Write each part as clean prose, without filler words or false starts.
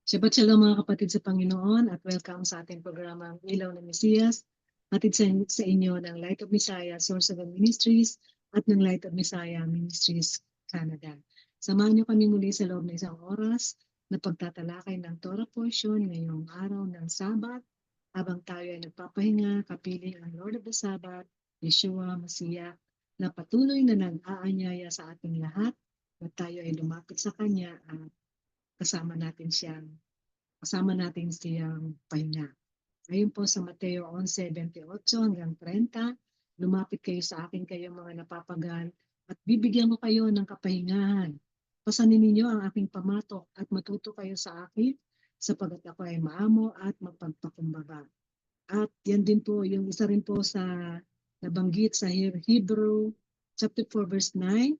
Shabbat shalom mga kapatid sa Panginoon at welcome sa ating programang Ilaw ng Mesiyas. Hatid sa inyo ng Light of Messiah, Source of Ministries at ng Light of Messiah Ministries Canada. Samahan niyo kami muli sa loob ng isang oras na pagtatalakay ng Torah portion ngayong araw ng Sabat habang tayo ay nagpapahinga, kapiling ang Lord of the Sabbath, Yeshua, Masiya, na patuloy na nag-aanyaya sa ating lahat at tayo ay lumapit sa Kanya at kasama natin siyang pahinga. Ngayon po sa Mateo 11:28 hanggang 30, lumapit kayo sa akin kayo mga napapagal at bibigyan ko kayo ng kapahingahan. Pasanin ninyo ang aking pamatok at matuto kayo sa akin sapagat ako ay maamo at mapagpakumbaba. At yan din po, yung isa rin po sa nabanggit sa Hebrew chapter 4 verse 9,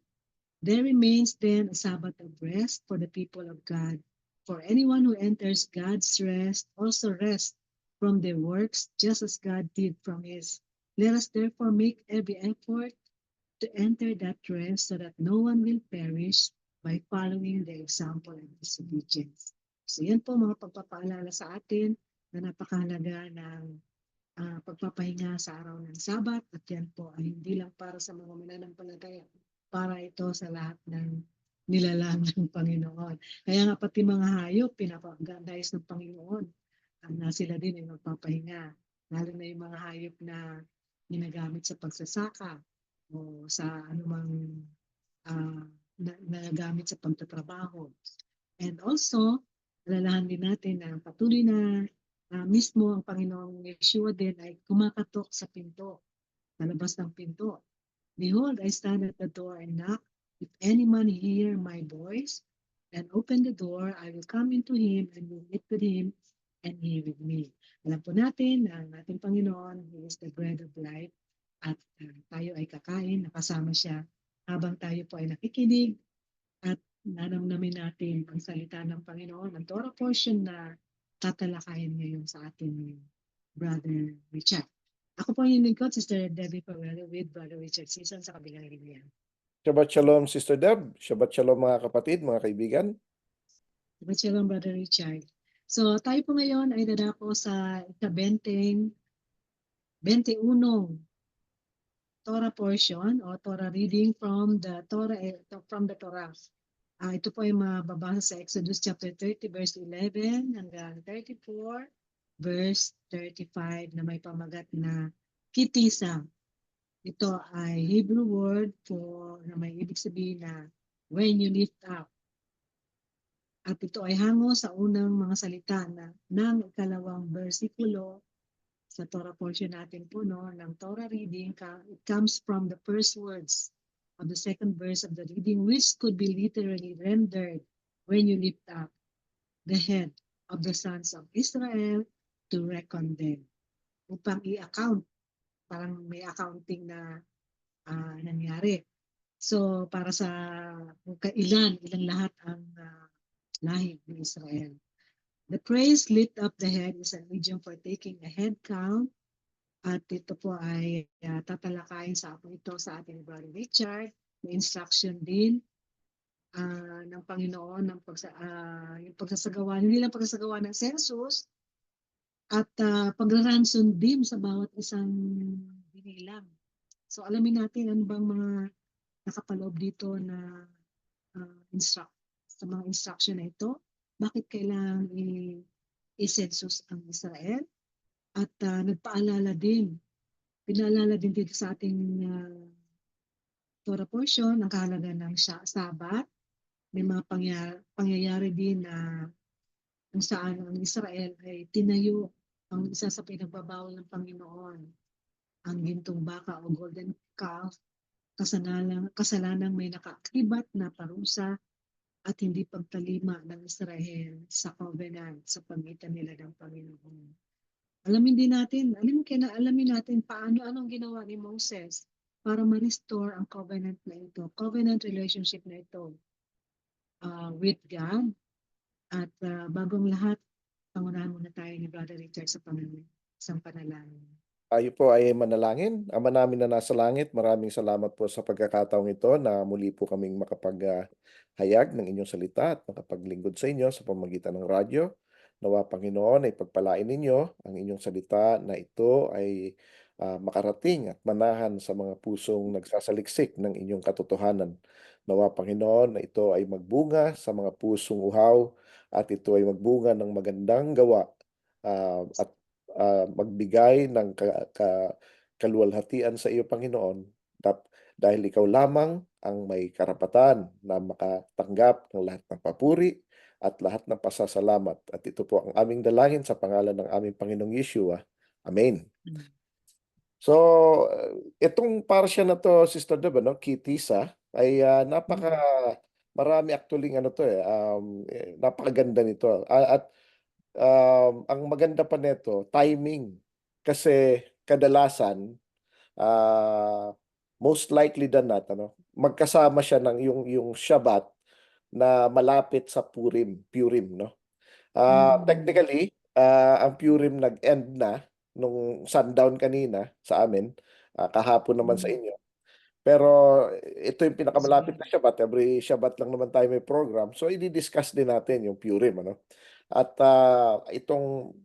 there remains then a Sabbath of rest for the people of God. For anyone who enters God's rest also rests from their works, just as God did from his. Let us therefore make every effort to enter that rest so that no one will perish by following the example of disobedience. So yan po mga pagpapaalala sa atin na napakahalaga ng pagpapahinga sa araw ng Sabat at yan po ay hindi lang para sa mga mananampalataya, para ito sa lahat ng nilalang ng Panginoon. Kaya nga pati mga hayop, pinapagandayos ng Panginoon na sila din ay magpapahinga. Lalo na yung mga hayop na ginagamit sa pagsasaka o sa anumang nagagamit sa pagtatrabaho. And also, alalahan din natin na patuloy na mismo ang Panginoong Yeshua din ay kumakatok sa pinto, sa labas ng pinto. Behold, I stand at the door and knock. If any man hear my voice and open the door, I will come into him and will eat with him and he with me. Alam po natin na ang ating Panginoon, He is the bread of life at tayo ay kakain, nakasama siya habang tayo po ay nakikinig at nanamnamin natin ang salita ng Panginoon, ang Torah portion na tatalakayin ngayon sa ating Brother Richard. Ako po yung lingkod, Sister Debbie Pawelo with Brother Richard Season sa kabilang linya. Shabbat Shalom, Sister Deb. Shabbat Shalom mga kapatid, mga kaibigan. Shabbat Shalom, Brother Richard. So tayo po ngayon ay dadako sa ika-21 Torah portion o Torah reading from the Torah. Ito po ay mababasa sa Exodus chapter 30 verse 11 hanggang 34 verse 35 na may pamagat na kitisa. Ito ay Hebrew word na may ibig sabihin na when you lift up. At ito ay hango sa unang mga salita ng ikalawang versikulo sa Torah portion natin po ng Torah reading. It comes from the first words of the second verse of the reading, which could be literally rendered when you lift up the head of the sons of Israel to reckon them. Upang i-account, parang may accounting na nangyari. So para sa ilan lahat ang lahi ng Israel. The phrase lift up the head is an idiom for taking a head count. At ito po ay tatalakayin sa ating Brother Richard. May instruction din ng Panginoon ng yung pagsasagawa, hindi lang pagsasagawa ng census at pagraranson din sa bawat isang binilang. So alamin natin ano bang mga nakapaloob dito na sa mga instruction na ito. Bakit kailangan i-census ang Israel? At pinaalala din dito sa ating Torah portion ang kahalaga ng Sabat. May mga pangyayari din na kung saan ang Israel ay tinayo ang isa sa pinagbabawal ng Panginoon, ang gintong baka o golden calf, kasalanang may nakaakibat na parusa at hindi pagtalima ng Israel sa covenant sa pagitan nila ng Panginoon. Alamin natin anong ginawa ni Moses para ma-restore ang covenant na ito, covenant relationship na ito with God. At bagong lahat, pangunahan muna tayo ni Brother Richard sa isang panalangin. Tayo po ay manalangin. Ama namin na nasa langit, maraming salamat po sa pagkakataong ito na muli po kaming makapaghayag ng inyong salita at makapaglingkod sa inyo sa pamamagitan ng radyo. Nawa, Panginoon, ay pagpalain ninyo ang inyong salita na ito ay makarating at manahan sa mga pusong nagsasaliksik ng inyong katotohanan. Nawa, Panginoon, na ito ay magbunga sa mga pusong uhaw at ito ay magbunga ng magandang gawa at magbigay ng kaluwalhatian sa iyo, Panginoon, dahil ikaw lamang ang may karapatan na makatanggap ng lahat ng papuri at lahat ng pasasalamat. At ito po ang aming dalangin sa pangalan ng aming Panginoong Yeshua. Amen. So, itong parsya na to, Sister Deb, no, Kitisa, ay napaka marami actually ano to napakaganda nito. At ang maganda pa nito, timing. Kasi kadalasan, most likely than not, magkasama siya ng yung Shabbat na malapit sa Purim, no? Technically, ang Purim nag-end na nung sundown kanina sa amin, kahapon naman sa inyo. Pero ito yung pinakamalapit na Shabbat. Every Shabbat lang naman tayo may program. So, i-discuss din natin yung Purim, ano? At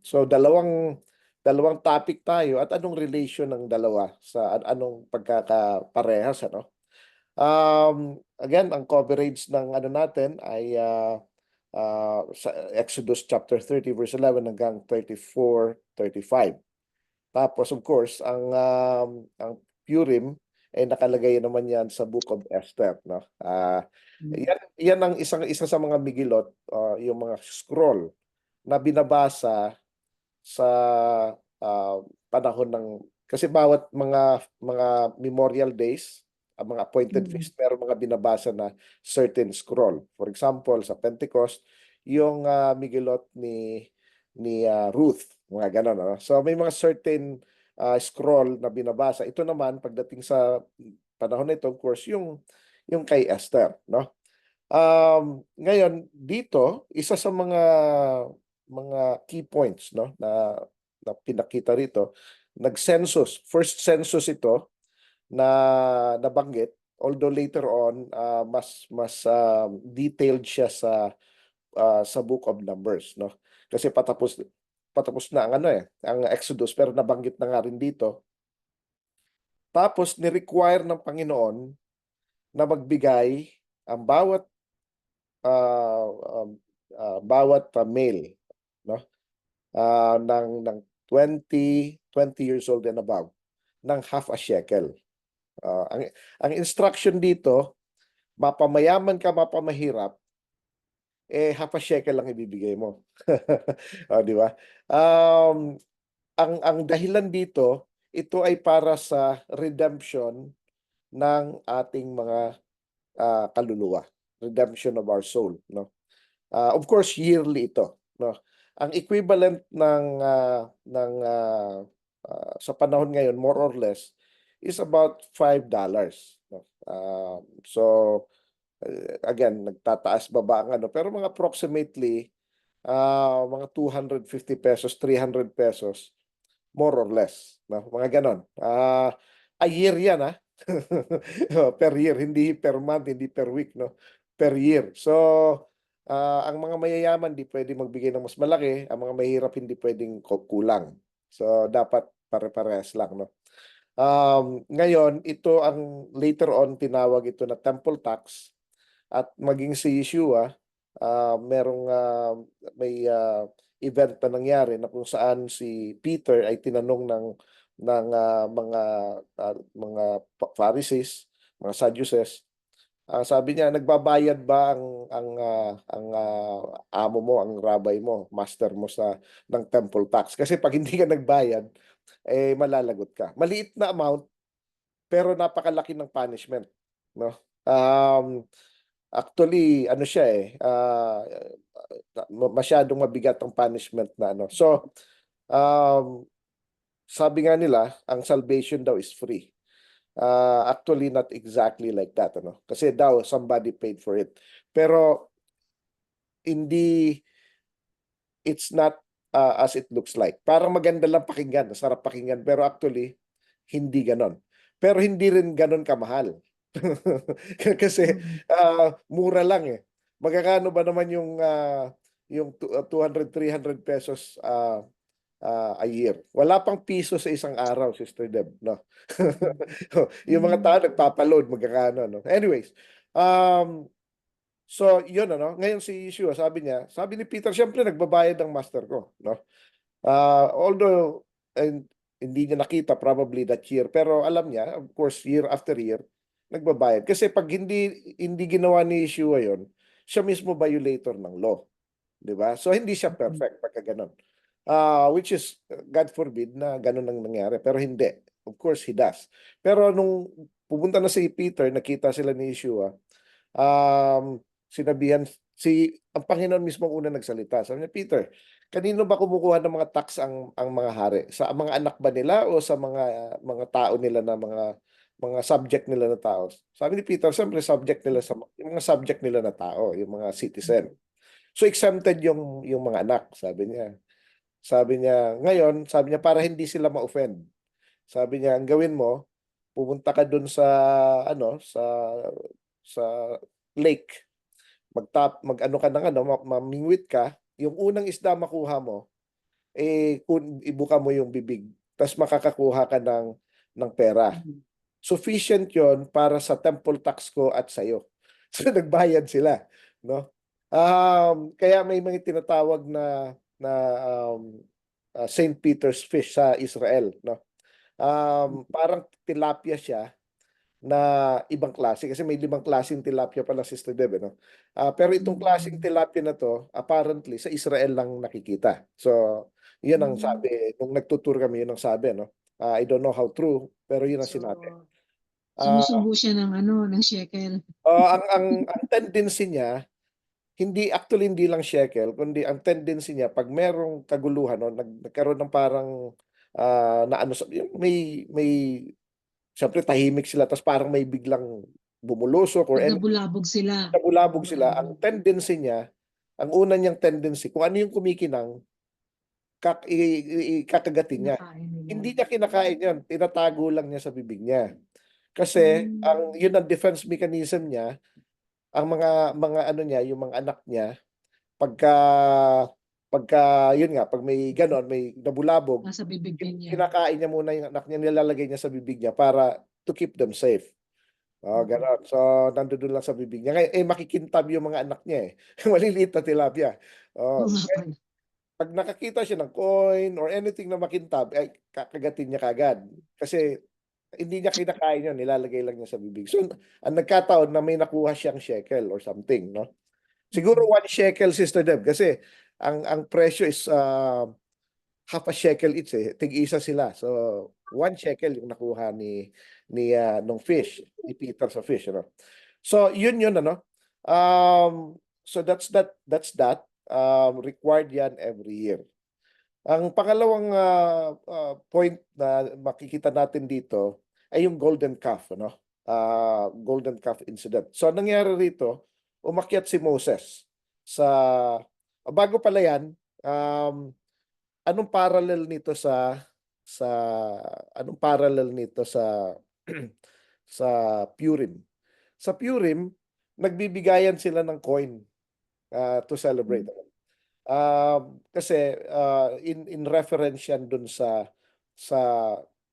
so dalawang topic tayo at anong relation ng dalawa sa anong pagkakaparehas, ano? Again, ang coverage ng ano natin ay sa Exodus chapter 30 verse 11 hanggang 34-35. Tapos of course, ang Purim ay nakalagay naman yan sa Book of Esther, no? Yan ang isa sa mga migilot, yung mga scroll na binabasa sa panahon ng, kasi bawat mga memorial days, ang mga appointed feast, pero mga binabasa na certain scroll. For example, sa Pentecost, yung migilot ni Ruth, mga ganon, ano? So may mga certain scroll na binabasa. Ito naman pagdating sa panahon nito, of course, yung kay Esther, no? Ngayon dito, isa sa mga key points, no, na pinakita rito, nag-census, first census ito na nabanggit, although later on mas detailed siya sa Book of Numbers, no? Kasi patapos na ang ang Exodus, pero nabanggit na nga rin dito. Tapos ni-require ng Panginoon na magbigay ang male, no? Ng 20 years old and above ng half a shekel. Ang instruction dito, mapamayaman ka, mapamahirap, half a shekel lang ibibigay mo. Di ba? Ang dahilan dito, ito ay para sa redemption ng ating mga kaluluwa. Redemption of our soul, no? Of course, yearly ito, no? Ang equivalent sa panahon ngayon, more or less, is about $5, no? So again, nagtataas baba ang pero mga approximately mga 250 pesos, 300 pesos, more or less, no? Mga ganon. A year yan, per year, hindi per month, hindi per week, no? Per year. So ang mga mayayaman di pwede magbigay ng mas malaki, ang mga mahirap hindi pwedeng kulang. So dapat pare-parehas lang, no? Ngayon, ito ang later on tinawag ito na temple tax, at maging si Yeshua, may event na nangyari na kung saan si Peter ay tinanong ng mga Pharisees, mga Sadducees. Sabi niya, nagbabayad ba ang amo mo, ang rabbi mo, master mo ng temple tax? Kasi pag hindi ka nagbayad, malalagot ka. Maliit na amount, pero napakalaki ng punishment, no? Actually, ano siya masyadong mabigat ang punishment na So, sabi nga nila, ang salvation daw is free. Actually, not exactly like that, Kasi daw, somebody paid for it. Pero, hindi, it's not as it looks like. Parang maganda lang pakinggan, sarap pakinggan, pero actually hindi ganon. Pero hindi rin ganon kamahal. Kasi Mm. mura lang eh. Magkakano ba naman yung 200, 300 pesos a year? Wala pang piso sa isang araw, Sister Deb, no? Yung mga tao nagpapaload, magkakano, no? Anyways, so yun, ano, ngayon si Yeshua, sabi ni Peter, syempre nagbabayad ang master ko, no? Although hindi niya nakita probably that year, pero alam niya, of course, year after year, nagbabayad. Kasi pag hindi ginawa ni Yeshua yon, siya mismo violator ng law. Di ba? So hindi siya perfect pagka ganun. Which is, God forbid na ganun ang nangyari. Pero hindi. Of course, he does. Pero nung pupunta na si Peter, nakita sila ni Yeshua, sinabihan ang Panginoon mismo ang unang nagsalita. Sabi niya, Peter, kanino ba kumukuha ng mga tax ang mga hari? Sa mga anak ba nila o sa mga tao nila na mga subject nila na tao? Sabi ni Peter, siyempre subject nila yung mga subject nila na tao, yung mga citizen. So exempted yung mga anak, sabi niya. Ngayon, sabi niya para hindi sila ma-offend. Sabi niya, ang gawin mo, pupunta ka dun sa sa lake. Mag-ano ka ng mamingwit ka, yung unang isda makuha mo, kung ibuka mo yung bibig, tapos makakakuha ka ng pera. Sufficient yon para sa temple tax ko at sa'yo. So nagbayad sila, no? Kaya may mga tinatawag na St. Peter's fish sa Israel, no? Parang tilapia siya na ibang klase kasi may 5 klaseng tilapia pala, Sister Deb, no? Pero itong klaseng tilapia na to, apparently sa Israel lang nakikita. So, 'yun ang sabi nung nagtutur kami, 'yun ang sabi, no? I don't know how true, pero 'yun ang So, sinabi. sumusubo siya ng shekel. Ang tendency niya, hindi lang shekel, kundi ang tendency niya pag merong kaguluhan, no, nagkaroon ng parang na ano, yung may siyempre tahimik sila tapos parang may biglang bumulusok or Pag anything, nabulabog sila. nabulabog sila, ang tendency niya, ang una niyang tendency, kung ano yung kumikinang, kakagatin niya. Kinakain nila. Hindi niya kinakain yan, tinatago lang niya sa bibig niya. Kasi yun ang defense mechanism niya, ang mga ano niya, yung mga anak niya, pagka yun nga, pag may ganon, may nabulabog, Nasa bibig din niya. kinakain niya muna yung anak niya, nilalagay niya sa bibig niya para to keep them safe. Ganon. So, nandoon lang sa bibig niya. Ngayon, makikintab yung mga anak niya eh. Maliliit na tilapia. Oo Oh, nga pala. pag nakakita siya ng coin or anything na makintab, ay kakagatin niya kagad. Kasi hindi niya kinakain yun, nilalagay lang niya sa bibig. So, ang nagkataon na may nakuha siyang shekel or something, no? Siguro 1 shekel, Sister Deb, kasi ang presyo is half a shekel each eh. Tig-isa sila. So, 1 shekel yung nakuha nung fish, ni Peter sa fish, ano? So, yun ano. So that's that. Required yan every year. Ang pangalawang point na makikita natin dito ay yung golden calf, ano? Golden calf incident. So, nangyari rito, umakyat si Moses sa bago pala yan, anong parallel nito sa anong parallel nito sa sa Purim? Sa Purim, nagbibigayan sila ng coin to celebrate. Kasi in reference yan dun sa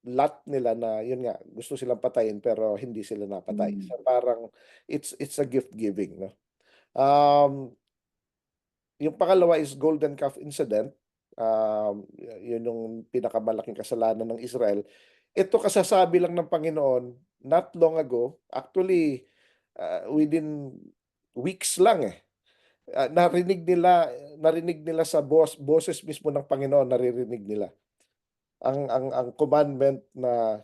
lot nila na yun nga gusto silang patayin pero hindi sila napatay. So parang it's a gift giving, no? Yung pangalawa is golden calf incident. Yun yung pinakamalaking kasalanan ng Israel. Ito kasasabi lang ng Panginoon not long ago, actually within weeks lang eh. Narinig nila sa boses mismo ng Panginoon, naririnig nila ang commandment na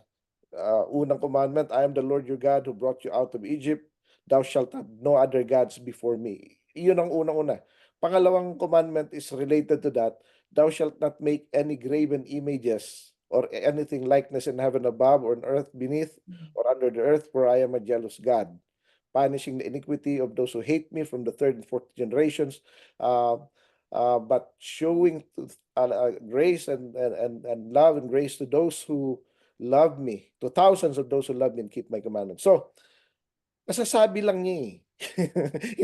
unang commandment, I am the Lord your God who brought you out of Egypt. Thou shalt have no other gods before me. Iyon ang unang-una. Pangalawang commandment is related to that. Thou shalt not make any graven images or anything likeness in heaven above or on earth beneath or under the earth, for I am a jealous God, punishing the iniquity of those who hate me from the third and fourth generations, but showing grace and love and grace to those who love me, to thousands of those who love me and keep my commandments. So, nasasabi lang niya eh.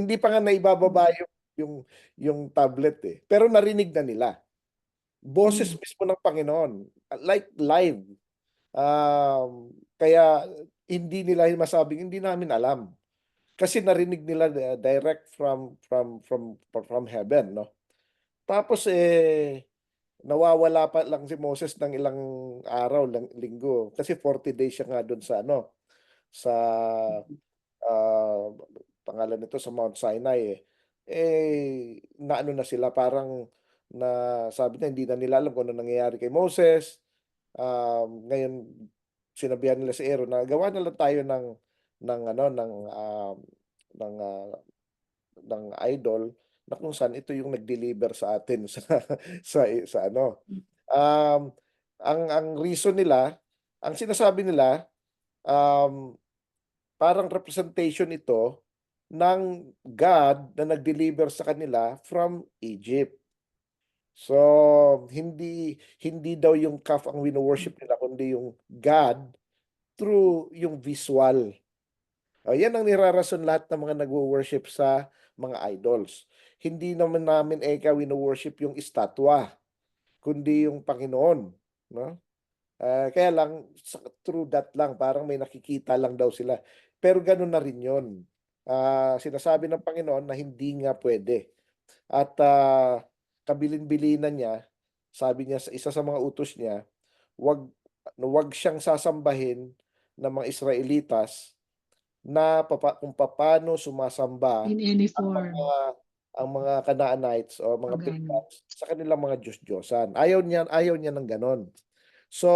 Hindi pa nga naibababa yung tablet eh. Pero narinig na nila. Boses mismo ng Panginoon. Like live. Kaya hindi nila masabing hindi namin alam. Kasi narinig nila direct from heaven, no? Tapos nawawala pa lang si Moses ng ilang araw, linggo. Kasi 40 days siya nga doon sa sa ah, pangalan nito sa Mount Sinai eh. Naano na sila parang na sabi niya hindi na nila alam kung ano nangyayari kay Moses. Ngayon sinabihan nila si Aaron na gawa na lang tayo ng ano ng ah, ng idol na kung saan ito yung nag-deliver sa atin sa ano. Um, ang reason nila, ang sinasabi nila, um, parang representation ito ng God na nag-deliver sa kanila from Egypt. So, hindi daw yung calf ang wino-worship nila, kundi yung God through yung visual. Yan ang nirarason lahat ng mga nagwo-worship sa mga idols. Hindi naman namin wino-worship yung estatwa, kundi yung Panginoon, no? Kaya lang through that lang parang may nakikita lang daw sila. Pero gano'n na rin 'yon. Sinasabi ng Panginoon na hindi nga pwede. At kabilin-bilinan niya, sabi niya sa isa sa mga utos niya, wag siyang sasambahin ng mga Israelitas na kung papaano sumasamba In any ang mga form, ang mga Canaanites o mga pagano. pagans sa kanilang mga Diyos-Diyosan. Ayaw niya ng gano'n. So,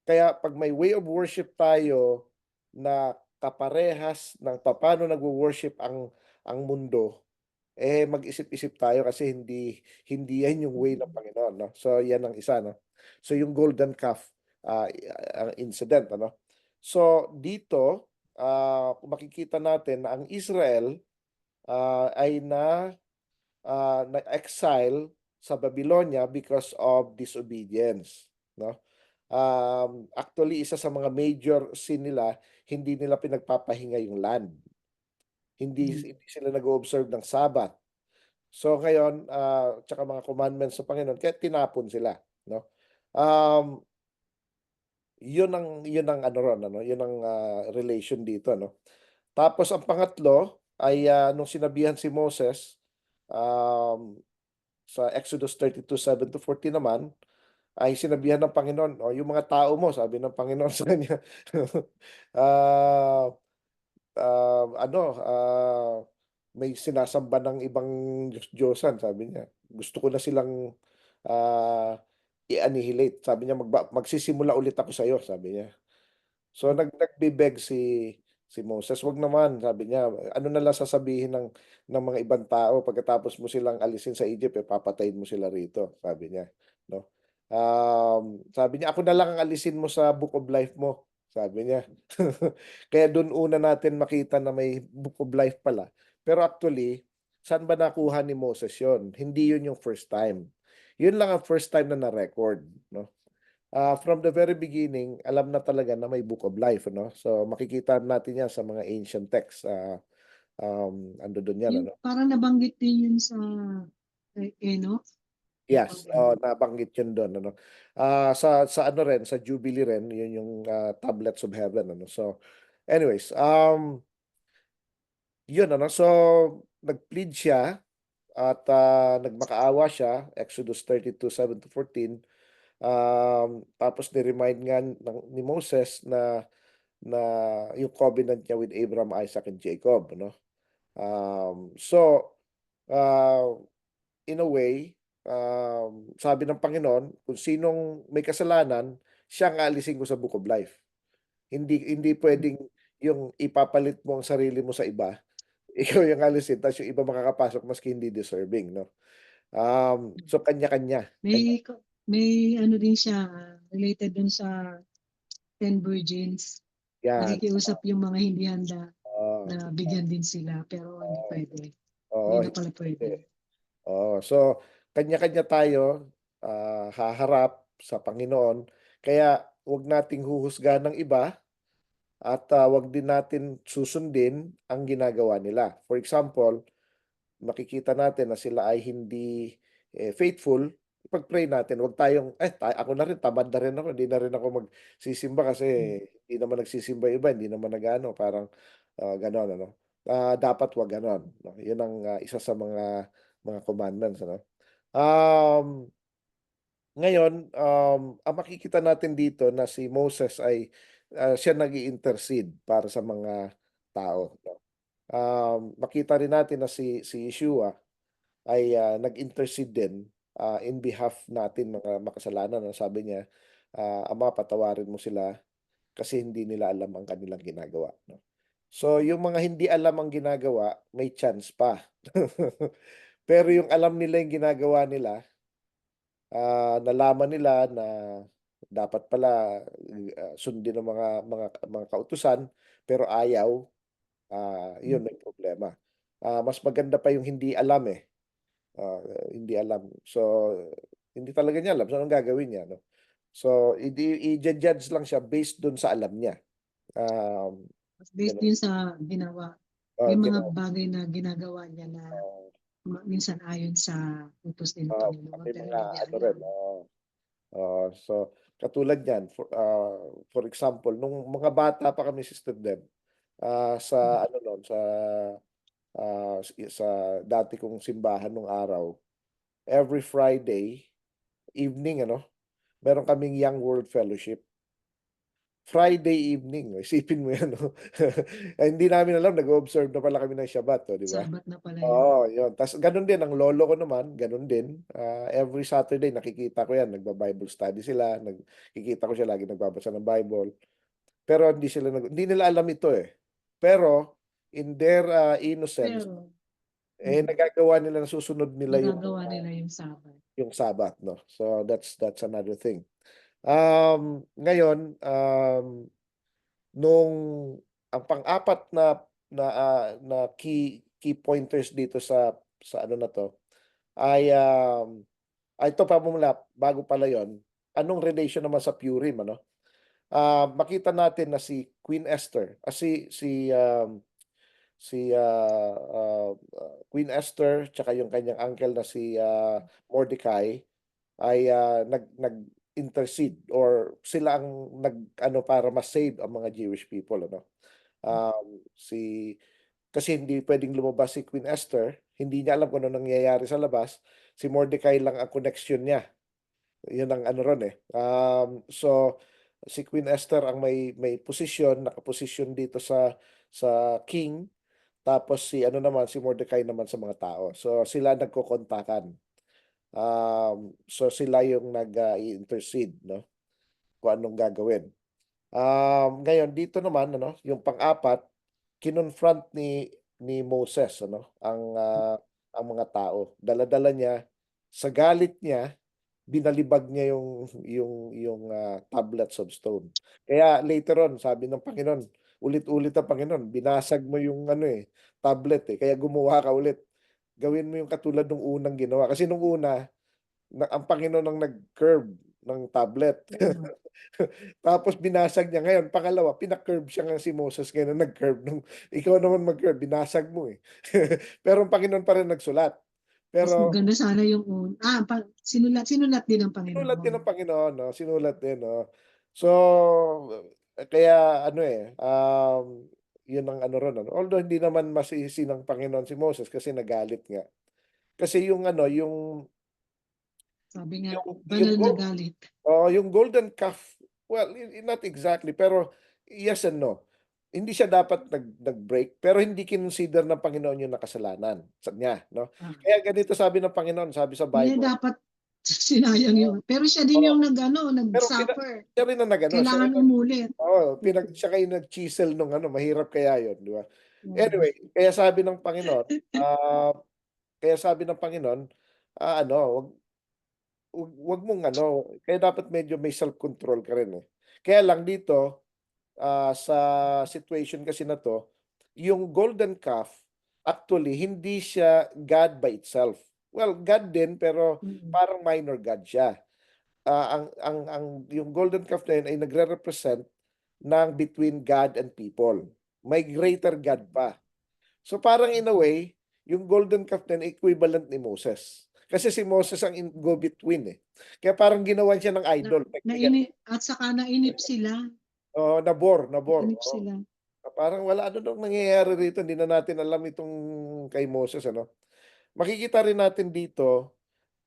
kaya pag may way of worship tayo na kaparehas ng papaano nagwo-worship ang mundo, mag-isip-isip tayo kasi hindi yan yung way ng Panginoon, no? So, yan ang isa, no? So, yung golden calf ang incident, ano? So, dito, kung makikita natin na ang Israel ay na-exile sa Babylonia because of disobedience, no? Actually, isa sa mga major sin nila, hindi nila pinagpapahinga yung land. Hindi sila nag-o-observe ng Sabbath. So ngayon, tsaka mga commandments sa Panginoon, kaya tinapon sila, no? Um, yun ang ano ron, ano, yun ang relation dito, no? Tapos ang pangatlo ay nung sinabihan si Moses um, sa Exodus 32:7-14 naman, ay sinabihan ng Panginoon, o yung mga tao mo, sabi ng Panginoon sa kanya, ah, ano, may sinasamba ng ibang Diyos-Diyosan, sabi niya. Gusto ko na silang ah, i-annihilate. Sabi niya, magsisimula ulit ako sa iyo, sabi niya. So nagbe-beg si Moses, wag naman, sabi niya, ano na lang sasabihin ng mga ibang tao pagkatapos mo silang alisin sa Egypt, papatayin mo sila rito, sabi niya, no? Sabi niya, ako na lang ang alisin mo sa Book of Life mo, sabi niya. Kaya doon una natin makita na may Book of Life pala. Pero actually, saan ba nakuha ni Moses yon? Hindi yun yung first time. Yun lang ang first time na na-record, no? From the very beginning, alam na talaga na may Book of Life, no? So makikita natin yan sa mga ancient texts. Ando doon yan, Yung ano? parang nabanggit din yun sa Enoch. Yes, nabanggit yun doon, ano? Sa ano rin, sa Jubilee rin, yun yung tablets of heaven, ano? So, anyways, yun, ano? So, nag-plead siya at nagmakaawa siya, Exodus 32:7-14. Tapos ni-remind nga ni Moses na yung covenant niya with Abraham, Isaac, and Jacob, no? So, uh, in a way, sabi ng Panginoon, kung sinong may kasalanan, siya ang aalisin ko sa Book of Life. Hindi pwedeng yung ipapalit mo ang sarili mo sa iba, ikaw yung alisin, tapos yung iba makakapasok maski hindi deserving, no? So, kanya-kanya. May may ano din siya, related dun sa 10 virgins. Yan. Nakikiusap yung mga hindi handa Uh, na bigyan din sila pero hindi pwede. Hindi Oo, na pala hindi. pwede. So kanya-kanya tayo. haharap sa Panginoon. Kaya wag nating huhusgahan ng iba at wag din natin susundin ang ginagawa nila. For example, makikita natin na sila ay hindi faithful, ipag-pray natin. Wag tayong, ako na rin, tamad na rin ako, hindi na rin ako magsisimba kasi hindi naman nagsisimba yung iba, hindi naman nag-ano, parang gano'n, ano. Dapat wag gano'n, no? Yun ang isa sa mga commandments, ano. Um, Ngayon, ang makikita natin dito na si Moses ay siya nag-i-intercede para sa mga tao, no. Makita rin natin na si Yeshua ay nag-intercede din in behalf natin mga makasalanan. Ang sabi niya, Ama, patawarin mo sila kasi hindi nila alam ang kanilang ginagawa, no? So, yung mga hindi alam ang ginagawa, may chance pa. Pero yung alam nila yung ginagawa nila, nalaman nila na dapat pala sundin ng mga kautusan, pero ayaw, yun may problema. Mas maganda pa yung hindi alam, eh. Ah, Hindi alam. So, hindi talaga niya alam. So, anong gagawin niya, no? So, i-judge lang siya based dun sa alam niya. Based Gano'n. din sa ginawa, yung mga Gano'n. bagay na ginagawa niya na minsan ayon sa utos ng Panginoon May pero mga hindi niya ano rin, alam. so katulad niyan, for example, nung mga bata pa kami, Sister Deb, sa ano nun, sa dati kong simbahan nung araw, every Friday evening, ano, meron kaming Young World Fellowship. Friday evening, isipin mo 'yan, 'no? Hindi namin alam nag-o-observe na pala kami ng Shabbat, oh, 'di ba? Sabat na pala yun. Oo, 'yun. Ta's gano'n din ang lolo ko naman, gano'n din. Every Saturday nakikita ko 'yan, nagba-Bible study sila, nakikita ko siya lagi nagbabasa ng Bible. Pero hindi nila alam ito, eh. Pero in their innocence, Pero nagagawa nila, nasusunod nila nagagawa nila yung Sabat. yung Sabbath, 'no? So that's another thing. Ngayon, nung ang pang-apat na key pointers dito sa ano na 'to ay, ito pa muna bago pala yon, anong relation naman sa Purim, ano? Makita natin na si Queen Esther, Queen Esther tsaka yung kanyang uncle na si Mordecai ay nag-intercede or sila ang nag-ano para ma-save ang mga Jewish people, ano. Si Kasi hindi puwedeng lumabas si Queen Esther, hindi niya alam kung anong nangyayari sa labas, si Mordecai lang ang connection niya, 'yun ang ano ron, eh. So si Queen Esther ang may posisyon, nakaposisyon dito sa king, tapos si ano naman, si Mordecai naman sa mga tao. So sila nagkokontakan. So sila yung i-intercede, 'no, kung anong gagawin. Ngayon dito naman, ano, yung pang-apat, kinonfront ni Moses, ano, ang mga tao. Dala-dala niya, sa galit niya, binalibag niya yung tablets of stone. Kaya later on, sabi ng Panginoon, ulit-ulit ang Panginoon, binasag mo yung ano, tablet, kaya gumawa ka ulit. Gawin mo yung katulad nung unang ginawa. Kasi nung una, ang Panginoon ang nag-curve ng tablet. Tama. Tapos binasag niya. Ngayon, pangalawa, pina-curve siya nga si Moses ngayon na nag-curve nung ikaw naman mag-curve, binasag mo, eh. Pero ang Panginoon pa rin nagsulat. Mas Pero maganda sana yung sinulat din ng sinulat din Panginoon. ng Panginoon, 'no, sinulat din, 'no. So, kaya ano, 'yun ang ano ron, ano. Although hindi naman masisi ng Panginoon si Moses kasi nagalit nga. Kasi yung ano, Sabi nga, yung banal na gold. galit. Oo, yung golden calf, well, not exactly, pero yes and no. Hindi siya dapat nag-break, pero hindi kinonsider ng Panginoon yung nakasalanan sa niya, 'no. Ah, Kaya ganito sabi ng Panginoon, sabi sa hindi Bible, dapat sinayang yun. Pero siya din oo, yung pero nag-suffer. siya rin ang nag-ano, siya rin Kailangan ang umulit. siya kayo nag-chisel nung ano, mahirap kaya yun, 'di ba? Mm. Anyway, kaya sabi ng Panginoon, ano, wag mong ano, kaya dapat medyo may self-control ka rin, eh. Kaya lang dito, sa situation kasi na 'to, yung golden calf, actually hindi siya God by itself. well, God din, pero Mm. parang minor God siya. Yung golden calf na yun ay nagre-represent ng between God and people. May greater God pa. So parang in a way, yung golden calf na yun, equivalent ni Moses. Kasi si Moses ang go-between eh. Kaya parang ginawan siya ng Na, idol. at saka nainip sila. Oh, nabor. Nainip Oh. sila. Parang wala ano nung nangyayari rito, hindi na natin alam itong kay Moses ano. Makikita rin natin dito,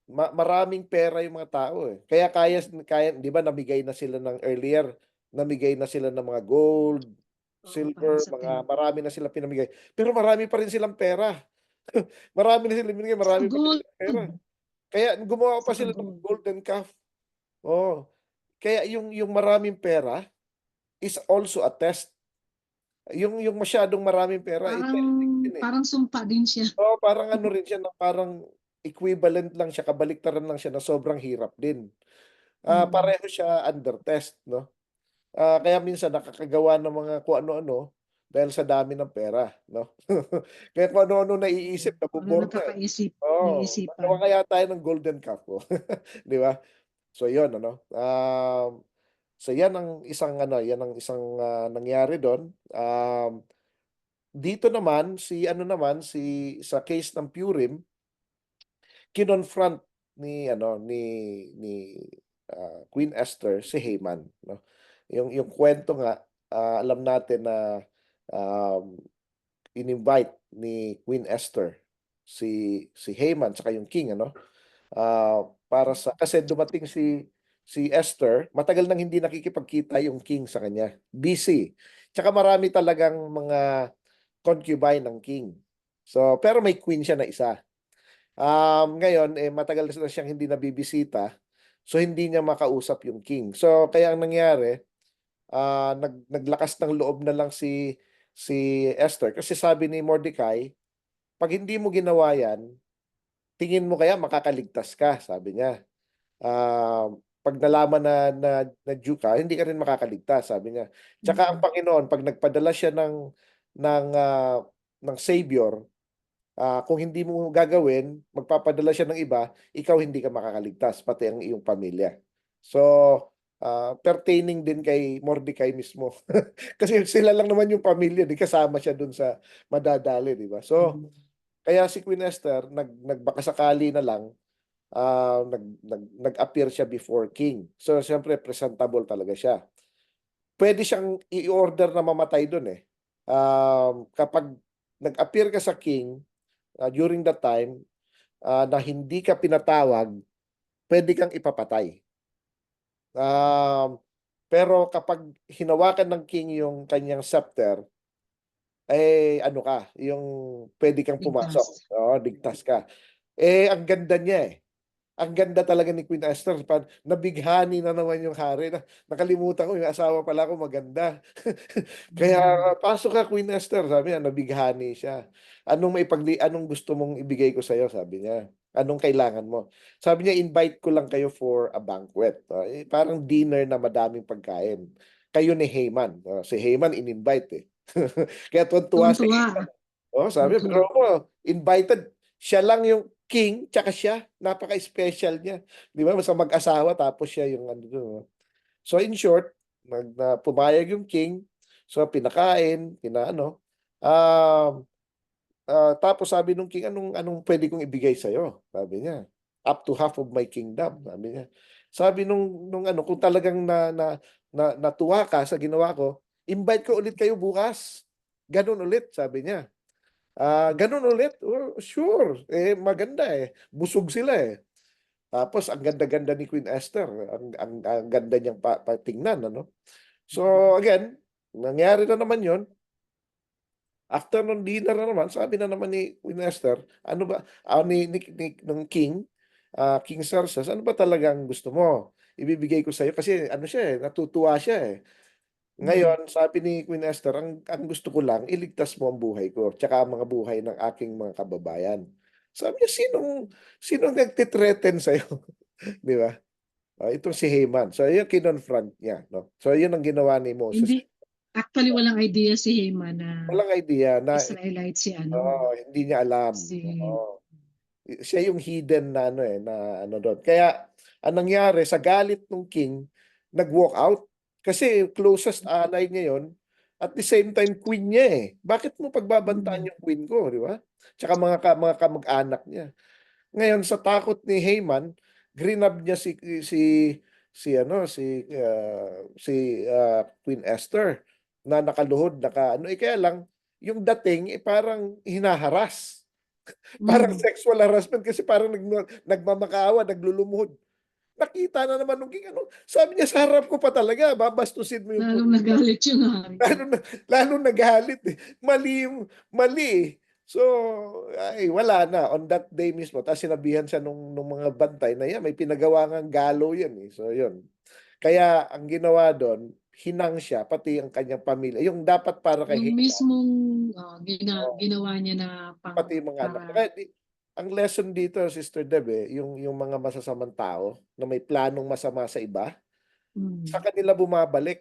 maraming pera yung mga tao eh. Kaya 'di ba namigay na sila ng earlier, namigay na sila ng mga gold, Oo, para silver, sa mga temple. marami na sila pinamigay. Pero marami pa rin silang pera. Marami na silang binigay, Saka marami pa rin gold. silang pera. Kaya gumawa pa Saka sila ng gold. golden calf. Oh. Kaya yung maraming pera is also a test. Yung masyadong maraming pera, Parang testing din eh. parang sumpa din siya. Oo, parang ano rin siya na parang equivalent lang siya, kabaliktaran lang siya na sobrang hirap din. Mm. Pareho siya under test, no? Kaya minsan nakakagawa ng mga kung ano-ano dahil sa dami ng pera, no? Kaya kung ano-ano naiisip, Ano nabobor na eh. nakakaisip ng Oo, isipan. magawa kaya tayo ng golden calf, oh. Di ba? So yun, ano? So yan ang isang nangyari doon. Dito naman si sa case ng Purim, kinonfront ni Queen Esther si Haman, no? Yung kwento nga, alam natin na um, in-invite ni Queen Esther si Haman saka yung king, ano? Para sa kasi dumating si Esther, matagal nang hindi nakikipagkita yung king sa kanya. Busy. Tsaka marami talagang mga concubine ng king. So, pero may queen siya na isa. Ngayon, matagal na siyang hindi nabibisita. So, hindi niya makausap yung king. So, kaya ang nangyari, naglakas ng loob na lang si Esther. Kasi sabi ni Mordecai, pag hindi mo ginawa yan, tingin mo kaya makakaligtas ka, sabi niya. Pag nalaman na Jew ka, hindi ka rin makakaligtas, sabi niya. Tsaka ang Mm. Panginoon, pag nagpadala siya ng Savior, kung hindi mo gagawin, magpapadala siya ng iba, ikaw hindi ka makakaligtas, pati ang iyong pamilya. So, pertaining din kay Mordecai mismo. Kasi sila lang naman yung pamilya, di kasama siya dun sa madadali, di ba? So, kaya si Queen Esther, nagbakasakali na lang, nag-appear siya before king. So, siyempre, presentable talaga siya. Pwede siyang i-order na mamatay dun eh. Kapag nag-appear ka sa king, during that time, na hindi ka pinatawag, pwede kang ipapatay. Pero kapag hinawakan ng king yung kanyang scepter, ano ka, yung pwede kang pumasok. Ligtas. Oo, ligtas ka. Ang ganda niya eh. Ang ganda talaga ni Queen Esther. Nabighani na naman yung hari. Nakalimutan ko, yung asawa pala ko maganda. Kaya Mm. pasok ka Queen Esther, sabi niya, nabighani siya. Anong gusto mong ibigay ko sa'yo, sabi niya. Anong kailangan mo? Sabi niya, invite ko lang kayo for a banquet. Parang dinner na madaming pagkain. Kayo ni Haman. Si Haman in-invite eh. Kaya tuwa si Tuwan-tuwa. Haman. Sabi niya, Tuwan-tuwa. pero ako, invited. Siya lang yung king, tsaka siya. Napaka-special niya. Di ba? Sa mag-asawa, tapos siya yung ano doon. So in short, pumayag yung king. So pinakain, pinaano. Um, Tapos sabi nung king, anong pwede kong ibigay sa iyo? Sabi niya, up to half of my kingdom, sabi niya. Sabi nung ano, kung talagang natuwa ka sa ginawa ko, invite ko ulit kayo bukas. Ganun ulit, sabi niya. Ganun ulit? Oh, sure. Maganda eh. Busog sila eh. Tapos ang ganda-ganda ni Queen Esther, ang ganda niyang patingnan, ano? So again, nangyari na naman 'yon. After nung dinner na naman, sabi na naman ni Queen Esther, ano ba, ng King, King Xerxes, ano ba talagang gusto mo? Ibibigay ko sa iyo kasi ano siya eh, natutuwa siya eh. Mm. Ngayon, sabi ni Queen Esther, ang gusto ko lang, iligtas mo ang buhay ko, tsaka ang mga buhay ng aking mga kababayan. Sabi niya, sinong nagtitreten sa'yo? Di ba? Itong si Haman. So, yun kinonfront niya. No? So, yun ang ginawa ni Moses. Hindi, actually walang idea si Haman na Walang idea na Israelite si ano, hindi niya alam. si Oo. Siya yung hidden na ano na ano doon. Kaya anong nangyari sa galit ng king, nag-walk out kasi closest ally niya yon, at the same time queen niya eh. Bakit mo pagbabantaan yung queen ko, di ba? Tsaka mga kamag-anak niya. Ngayon sa takot ni Haman, grinab niya si ano si Queen Esther na nakaluhod ano kaya lang yung dating parang hinaharas. Parang Mm. sexual harassment kasi parang nagmamakaawa, naglulumuhod. Nakita na naman nung king ano, sabi niya sa harap ko pa talaga, babastusin mo yung Lalong puso ko. nagalit yung hari. Lalo na, lalo nagalit eh. Mali eh. So, ay, wala na. On that day mismo, tapos sinabihan siya nung mga bantay na yan, may pinagawa ng galo yan eh. So, yun. Kaya, ang ginawa doon, hinang siya, pati ang kanyang pamilya. Yung dapat para kay Yung Haman, mismong oh, ginawa niya na pati yung mga anak. para Kaya, ang lesson dito, Sister Deb, yung mga masasamang tao na may planong masama sa iba, sa mm, kanila bumabalik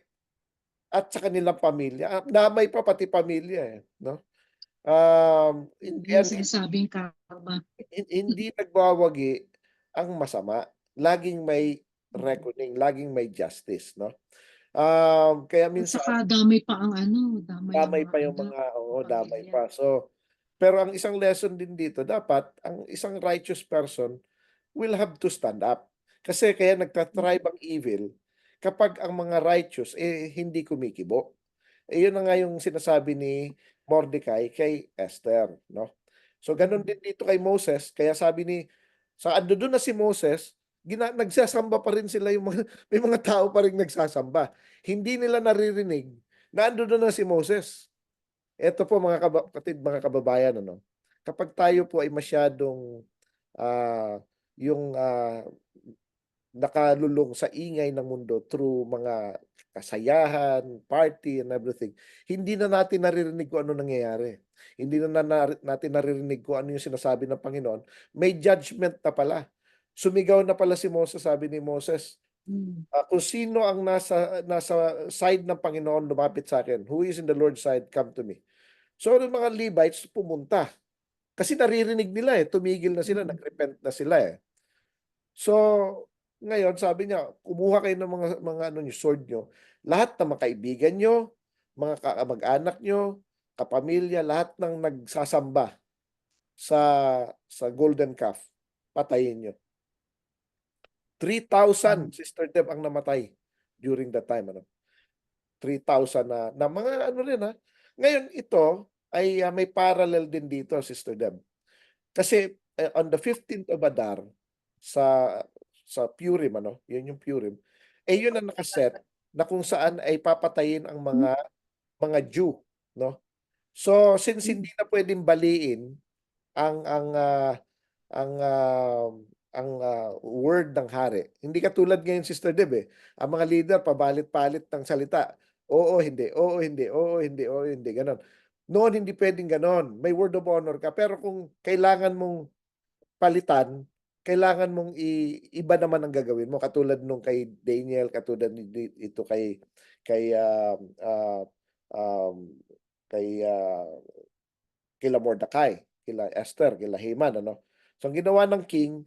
at sa kanilang pamilya. Damay pa pati pamilya eh, no? Hindi yung yan, sinasabing karma. hindi nagwawagi ang masama. Laging may reckoning, laging may justice, no? Kaya At minsan saka damay pa ang ano, damay ang damay mga pa yung anak, mga, ang oo, damay pamilya. pa. So, pero ang isang lesson din dito, dapat ang isang righteous person will have to stand up. Kasi kaya nagtatribe ang evil kapag ang mga righteous hindi kumikibo. Yun na nga yung sinasabi ni Mordecai kay Esther, no? So ganun din dito kay Moses, kaya sabi ni sa ando doon na si Moses, nagsasamba pa rin sila yung mga, may mga tao pa rin nagsasamba. Hindi nila naririnig na ando doon na si Moses. Ito po mga kapatid, mga kababayan, ano? Kapag tayo po ay masyadong ah, yung nakalulong sa ingay ng mundo through mga kasayahan, party and everything, hindi na natin naririnig kung ano nangyayari. Hindi natin naririnig kung ano yung sinasabi ng Panginoon. May judgment na pala. Sumigaw na pala si Moses, sabi ni Moses, Mm. kung sino ang nasa side ng Panginoon, lumapit sa akin. Who is in the Lord's side, come to me. So, yung mga Levites pumunta. Kasi naririnig nila tumigil na sila, Mm. nagrepent na sila So, ngayon sabi niya, kumuha kayo ng mga ano niyo, sword niyo. Lahat ng mga kaibigan niyo, mga kamag-anak niyo, kapamilya, lahat ng nagsasamba sa golden calf, patayin niyo. 3,000 Mm. Sister Deb ang namatay during that time, ano. 3,000 na mga ano rin Ngayon ito ay may parallel din dito, Sister Deb. Kasi on the 15th of Adar sa Purim, ano, yun yung Purim, yun ang nakaset na kung saan ay papatayin ang mga Jew, no? So since hindi na pwedeng baliin ang ang ah, ang word ng hari. Hindi katulad ngayon, Sister Deb Ang mga leader pabalit-palit ng salita. Oo, hindi. Oo, hindi. Oo, hindi. Oo, hindi. Ganon. Noon, hindi pwedeng ganon. May word of honor ka. Pero kung kailangan mong palitan, kailangan mong iba naman ang gagawin mo. Katulad nung kay Daniel, katulad ito kay uh, um, kay kila Mordecai, kila Esther, kila Haman, ano. So ang ginawa ng king,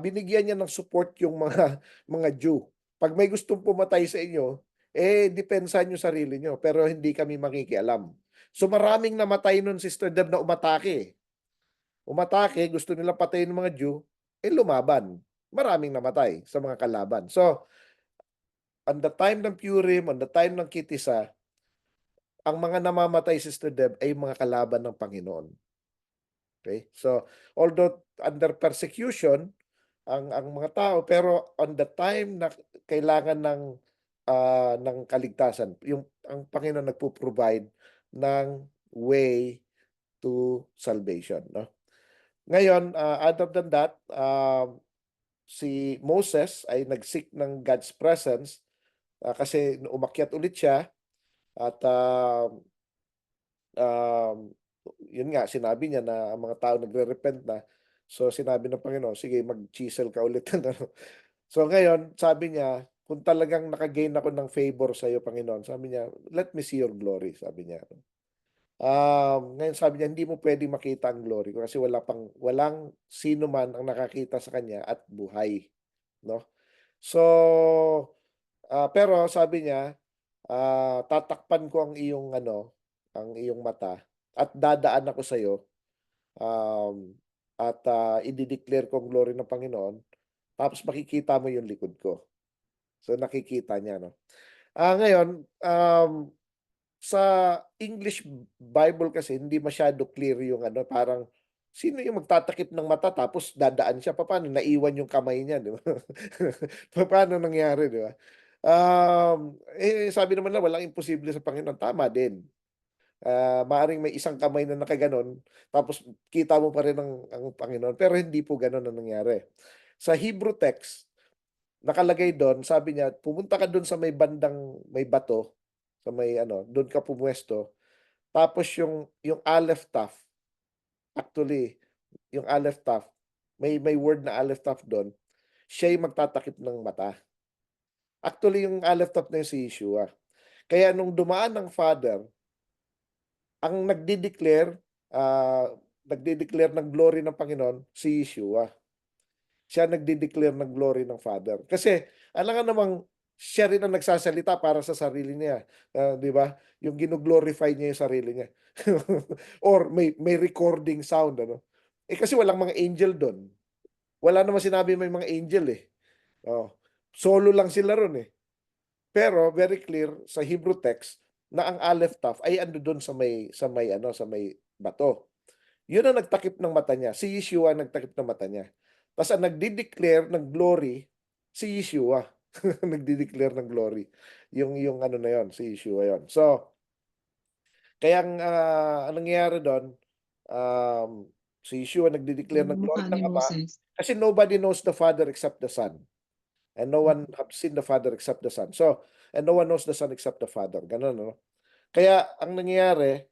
binigyan niya ng support yung mga mga Jew. Pag may gustong pumatay sa inyo, depensa niyo sarili niyo, pero hindi kami makikialam. So maraming namatay nun, Sister Deb, na umatake. Umatake, gusto nilang patayin ng mga Jew, lumaban. Maraming namatay sa mga kalaban. So, on the time ng Purim, on the time ng Kitisa, ang mga namamatay, Sister Deb, ay mga kalaban ng Panginoon. Okay? So, although under persecution ang mga tao, pero on the time na kailangan ng kaligtasan, yung ang Panginoon nagpo-provide ng way to salvation, no? Ngayon, other than that, si Moses ay nag-seek ng God's presence kasi umakyat ulit siya at um, yun nga, sinabi niya na ang mga tao nagre-repent na. So sinabi ng Panginoon, sige, mag-chisel ka ulit. So ngayon, sabi niya, kung talagang nakagain ako ng favor sa iyo, Panginoon, sabi niya, let me see your glory, sabi niya. Ngayon sabi niya, hindi mo pwedeng makita ang glory ko kasi walang sino man ang nakakita sa kanya at buhay, no? So, pero sabi niya, tatakpan ko ang iyong mata at dadaan ako sa iyo, um, at i-declare ko ang glory ng Panginoon, tapos makikita mo yung likod ko. So nakikita niya, no? Ngayon, sa English Bible kasi hindi masyado clear yung parang sino yung magtatakip ng mata tapos dadaan siya, papaano naiwan yung kamay niya, 'di ba? Papaano nangyari, 'di ba? Sabi naman na walang imposible sa Panginoon, tama din. Maaaring may isang kamay na nakaganon tapos kita mo pa rin ang Panginoon, pero hindi po gano'n ang nangyari. Sa Hebrew text, nakalagay do'n, sabi niya, pumunta ka do'n sa may bandang may bato, sa may do'n ka pumuwesto, tapos yung Aleph Taf, actually, yung Aleph Taf, may word na Aleph Taf do'n, siya yung magtatakip ng mata. Actually, yung Aleph Taf na yun si Yeshua. Kaya nung dumaan ng Father, ang nagde-declare ng glory ng Panginoon si Yeshua. Siya nagde-declare ng glory ng Father. Kasi alangan namang siya rin ang nagsasalita para sa sarili niya, 'di ba? Yung gino-glorify niya yung sarili niya. Or may recording sound, ano? Kasi walang mga angel dun. Wala namang sinabi may mga angel, eh. Oh, solo lang sila ron, eh. Pero very clear sa Hebrew text na ang Aleph Taf ay andoon sa may bato. Yun ang nagtakip ng mata niya, si Yeshua ang nagtakip ng mata niya. Ta's ang nagde-declare ng glory, si Yeshua. Nagde-declare ng glory, yung na yun, si Yeshua yun. So, kaya ang nangyayari dun, si Yeshua nagde-declare ng glory Mukha ng ni Ama, Moses. kasi nobody knows the Father except the Son, and no one have seen the Father except the Son. So, and no one knows the Son except the Father, gano'n, no? Kaya ang nangyayari,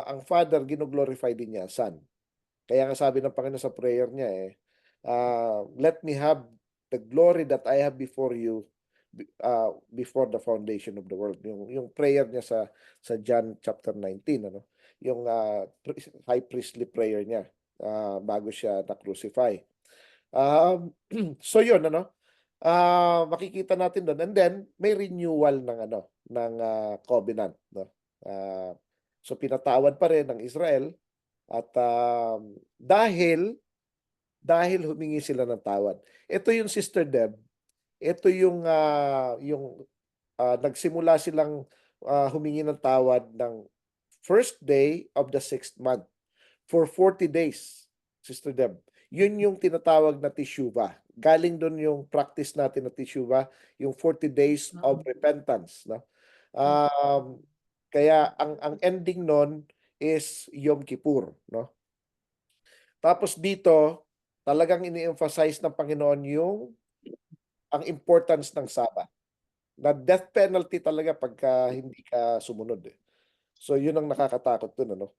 ang Father gino-glorify din niya ang Son. Kaya nga sabi ng Panginoon sa prayer niya, "Let me have the glory that I have before you, before the foundation of the world." Yung prayer niya sa John chapter 19, ano, yung high priestly prayer niya, bago siya na-crucify. So yun, ano, makikita natin dun, and then may renewal ng covenant, no. So pinatawad pa rin ng Israel at, dahil humingi sila ng tawad. Ito yung Sister Deb, ito yung nagsimula silang, humingi ng tawad ng first day of the sixth month for 40 days, Sister Deb. Yun yung tinatawag na teshuvah. Galing dun yung practice natin na teshuvah, yung 40 days of Oo. repentance, no? Oo. Um, Kaya ang ending nun is Yom Kippur, no? Tapos dito, talagang ini-emphasize ng Panginoon ang importance ng Sabbath, na death penalty talaga pagka hindi ka sumunod, eh. So yun ang nakakatakot dun, ano.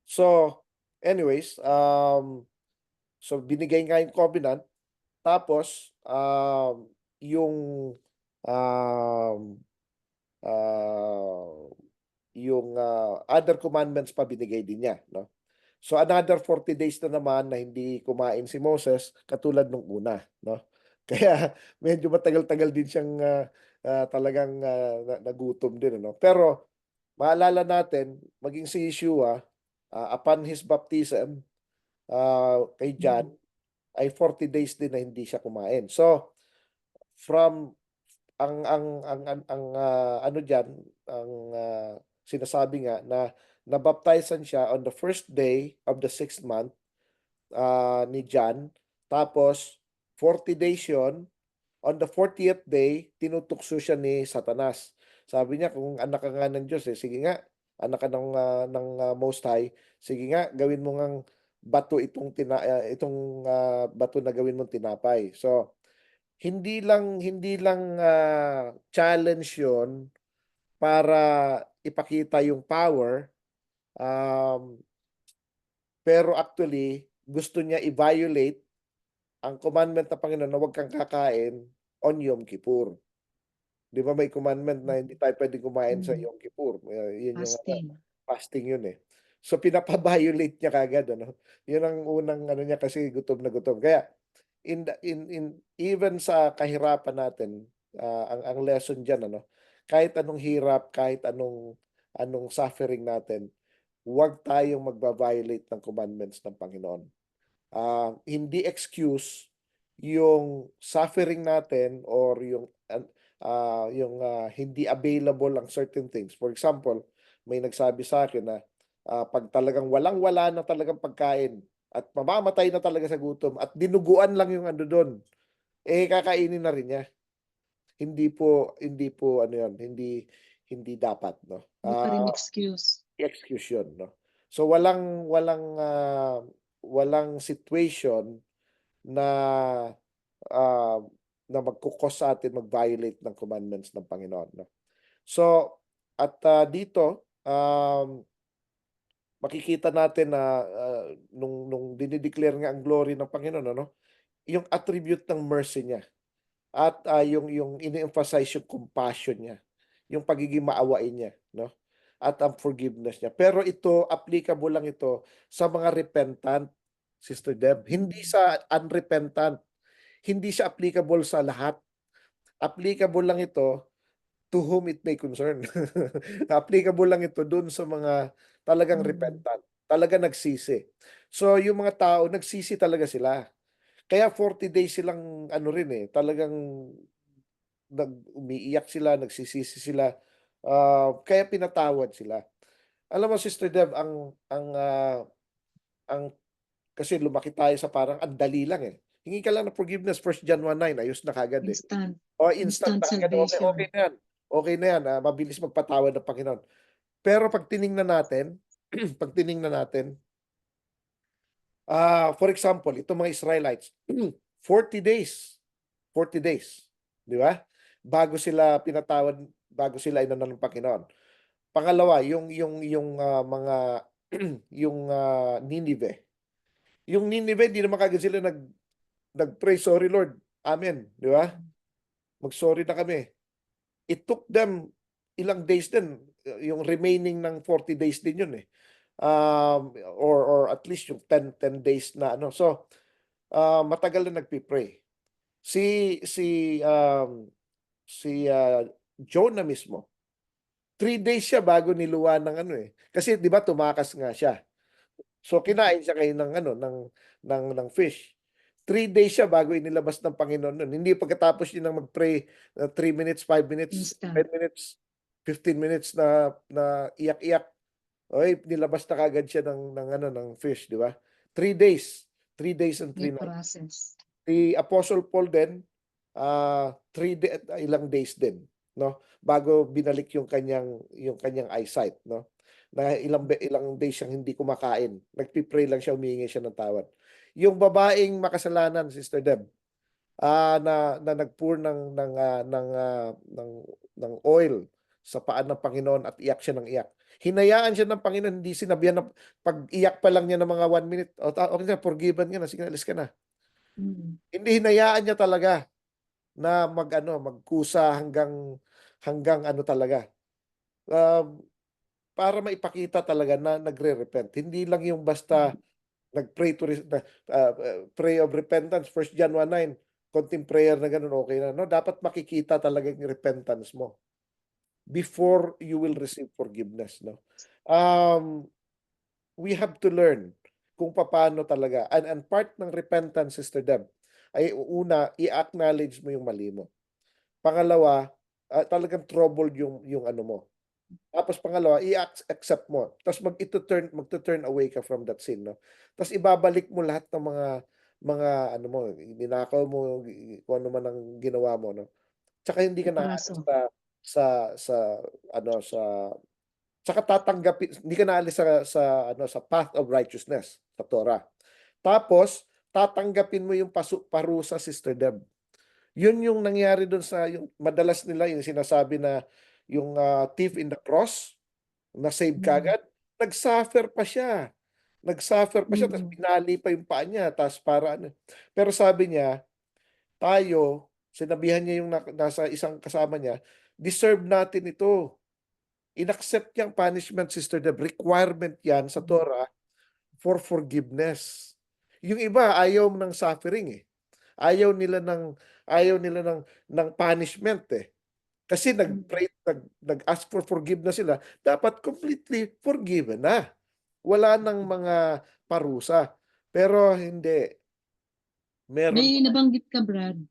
So anyways, so binigay nga yung covenant, tapos yung um, ah, other commandments pa binigay din niya, no? So another 40 days na naman na hindi kumain si Moses katulad nung una, no? Kaya medyo matagal-tagal din siyang, talagang, nagutom din, ano. Pero maalala natin maging si Yeshua, upon his baptism, kay John, Mm. ay 40 days din na hindi siya kumain. So from ano diyan, ang, sinasabi nga na nabaptizesan siya on the first day of the sixth month, ni John. Tapos 40 days yon, on the 40th day tinutukso siya ni Satanas. Sabi niya, "Kung anak ka nga ng Diyos, sige nga, anak ka ng Most High, sige nga gawin mo ngang bato itong bato na gawin mong tinapay." So hindi lang challenge 'yon para ipakita yung power, um, pero actually gusto niya i-violate ang commandment ng Panginoon na huwag kang kakain on Yom Kippur. Di ba may commandment na hindi tayo pwedeng kumain sa Mm. Yom Kippur. Yun yung Fasting. fasting yun eh. So pinapa-violate niya kagad ano. Yun ang unang ano niya kasi gutom na gutom. Kaya in even sa kahirapan natin, ang lesson diyan ano, kahit anong hirap, kahit anong suffering natin, huwag tayong magba-violate ng commandments ng Panginoon. Hindi excuse yung suffering natin or yung hindi available ang certain things. For example, may nagsabi sa akin na pag talagang walang-wala na talagang pagkain at mamamatay na talaga sa gutom at dinuguan lang yung ano doon, kakainin na rin niya. Hindi po ano yun, hindi hindi dapat, no? Hindi pa rin excuse. Excuse yun, no? So walang situation na ah, na magkukos sa atin mag-violate ng commandments ng Panginoon, no? So at dito makikita natin na nung dinideclare nga ang glory ng Panginoon, ano, yung attribute ng mercy niya at yung ini-emphasize yung compassion niya, yung pagiging maawain niya, no? At ang forgiveness niya. Pero ito, applicable lang ito sa mga repentant, Sister Deb. Hindi sa unrepentant. Hindi siya applicable sa lahat. Applicable lang ito to whom it may concern. Applicable lang ito dun sa mga talagang Mm. repentant, talaga nagsisi. So yung mga tao, nagsisi talaga sila. Kaya 40 days silang ano rin talagang umiiyak sila, nagsisisi sila, kaya pinatawad sila. Alam mo Sister Deb, ang kasi lumaki tayo sa parang ang dali lang Hingi ka lang ng forgiveness, 1 John 1:9, ayos na kaagad Instant. O instant Instant na agad, okay, okay salvation. na yan. Okay na yan, mabilis magpatawad ng Panginoon. Pero pag tiningnan natin, pag tiningnan natin, for example, itong mga Israelites, 40 days, 40 days, di ba? Bago sila pinatawad, bago sila inanon ng Panginoon. Pangalawa, yung mga yung Nineveh. Yung Nineveh, di naman kagad sila nag-pray, sorry Lord, amen, di ba? Mag-sorry na kami. It took them ilang days din, yung remaining ng 40 days din yun or at least yung 10 days na ano. So, matagal na nagpi-pray. Si si si Jonah mismo, 3 days siya bago niluwa ng ano Kasi 'di ba tumakas nga siya. So kinain siya ngayon ng ano ng fish. 3 days siya bago inilabas ng Panginoon nun. Hindi pagkatapos niya nang mag-pray 3 minutes, 5 minutes, Instant. 10 minutes, 15 minutes na iyak-iyak. Oy, nilabas na kaagad siya ng ano ng fish, di ba? 3 days. 3 days and May 3 nights. process. Si Apostle Paul din, ilang days din, no? Bago binalik yung kanyang eyesight, no? Na ilang days siyang hindi kumakain. Nagpi-pray lang siya, humihingi siya ng tawad. Yung babaeng makasalanan, Sister Deb, na nag-pour ng oil sa paa ng Panginoon at iyak siya ng iyak. Hinayaan siya ng Panginoon, hindi sinabihan na pag-iyak pa lang niya ng mga 1 minute, okay na, forgiven ka na, sige, alis ka na. Mm. Hindi, hinayaan niya talaga na magkusa hanggang ano talaga. Um, para maipakita talaga na nagre-repent. Hindi lang yung basta nag-pray pray of repentance, 1 John 1:9, konting prayer na ganun, okay na. No, dapat makikita talaga yung repentance mo before you will receive forgiveness, no? Um, we have to learn kung paano talaga. And part ng repentance, Sister Deb, ay una, i-acknowledge mo yung mali mo. Pangalawa, talagang troubled yung ano mo. Tapos pangalawa, i-accept mo. Tapos magto-turn away ka from that sin, no? Tapos ibabalik mo lahat ng mga ano mo, ninakaw mo, kung ano man ang ginawa mo, no? Tsaka hindi ka na Atraso. sa ano sa tsaka tatanggapin, hindi ka naalis sa path of righteousness, sa Torah. Tapos tatanggapin mo yung parusa, Sister Deb. Yun yung nangyari doon sa yung madalas nila yung sinasabi na yung thief in the cross na save Mm. kagad, nag-suffer pa siya. Nag-suffer pa siya, tapos Mm. pinali pa yung paa niya, tapos para ano. Pero sabi niya, tayo, Sinabihan niya yung nasa isang kasama niya, deserve natin ito. Inaccept niyang punishment, Sister Deb. Requirement yan sa Torah for forgiveness. Yung iba, ayaw ng suffering eh. Ayaw nila ng punishment eh. Kasi nag-pray, nag-ask for forgiveness sila, dapat completely forgiven na. Wala nang mga parusa. Pero hindi. Meron May pa. nabanggit ka, Brad.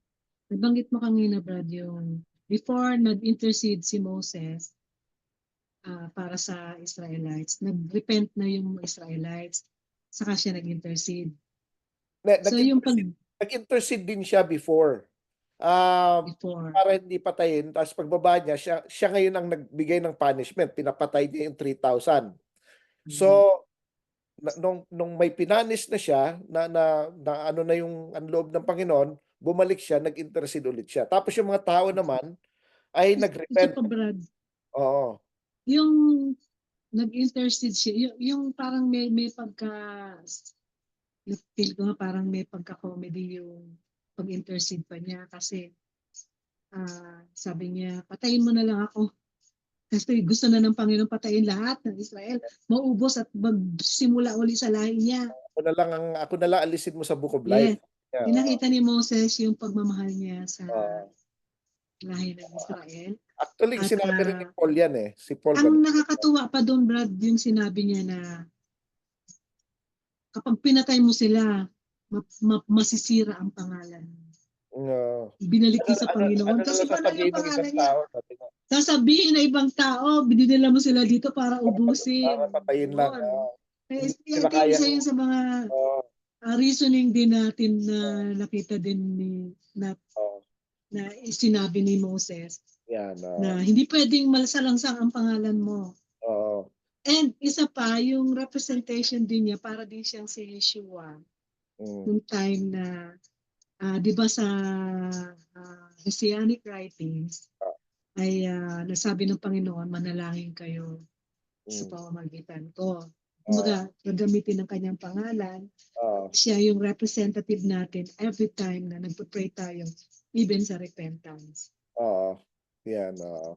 Nabanggit mo kanina, Brad, yung before nag-intercede si Moses para sa Israelites, nag-repent na yung Israelites, saka siya nag-intercede. So yung Nag-intercede din siya before. before, Para hindi patayin. Tapos pagbaba niya, siya ngayon ang nagbigay ng punishment. Pinapatay niya yung 3,000. So, nung may pinanis na siya, na ano na yung ang loob ng Panginoon, bumalik siya, nag-intercede ulit siya. Tapos yung mga tao naman ay isa nag-repent. pa, Brad, Oo. yung nag-intercede siya, yung parang may pagka, feel ko nga parang may pagka-comedy yung pag-intercede pa niya kasi sabi niya, patayin mo na lang ako. Kasi gusto na ng Panginoon patayin lahat ng Israel, maubos at magsimula uli sa lahi niya. Ako na lang alisin mo sa Book of Life. Yes. Yeah, Pinakita ni Moses yung pagmamahal niya sa oo. lahi ng Israel. Actually, At sinabi rin ni Paul yan eh. Si Paul ang ganun. nakakatuwa pa doon, Brad, yung sinabi niya na kapag pinatay mo sila, masisira ang pangalan mo. Binalik niya sa Panginoon. Ano na Kasi lang banal yung sasabihin ng isang pangalan niya. tao? Sabi nga, Sasabihin na ibang tao, binidala mo sila dito para para ubusin. patayin lang. Yun. Hindi I sila think isa kayang, yun sa mga oo, reasoning din natin na oo, nakita din oo. na sinabi ni Moses Yan, na hindi pwedeng malsalangsang ang pangalan mo. oo. And isa pa, yung representation din niya para din siyang si Yeshua. Mm, Nung time na, di ba sa Messianic writings, ay nasabi ng Panginoon, manalangin kayo sa mm, pamamagitan ko. oo, Kumbaga, gagamitin ng kanyang pangalan, oo, siya yung representative natin every time na nagpo-pray tayo, even sa repentance. oo. Yan, oo.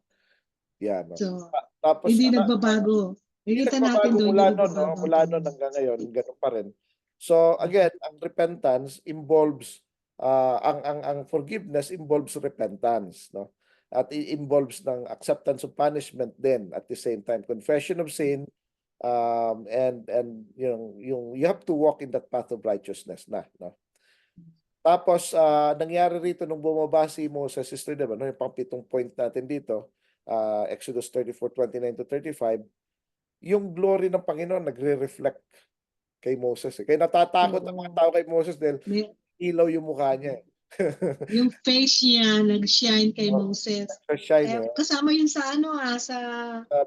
Yan, no. So, Tapos, hindi nagbabago. hindi Nakita natin nagbabago doon mula yung noon, no? nagbabago ang Mula noon Panginoon. hanggang ngayon, ganun pa rin. So, again, ang repentance involves, ang forgiveness involves repentance, no? At involves ng acceptance of punishment din at the same time. Confession of sin, and yung you have to walk in that path of righteousness na, no? Tapos, nangyari rito nung bumaba si Moses, Sister Deb, no? Yung pang-pitong point natin dito, Exodus 34:29-35, yung glory ng Panginoon nagre-reflect kay Moses eh. Kaya natatakot ang mga Oo. tao kay Moses dahil May, ilaw yung mukha niya eh. yung face niya nag-shine kay Oh, Moses. shine eh. Kasama yun sa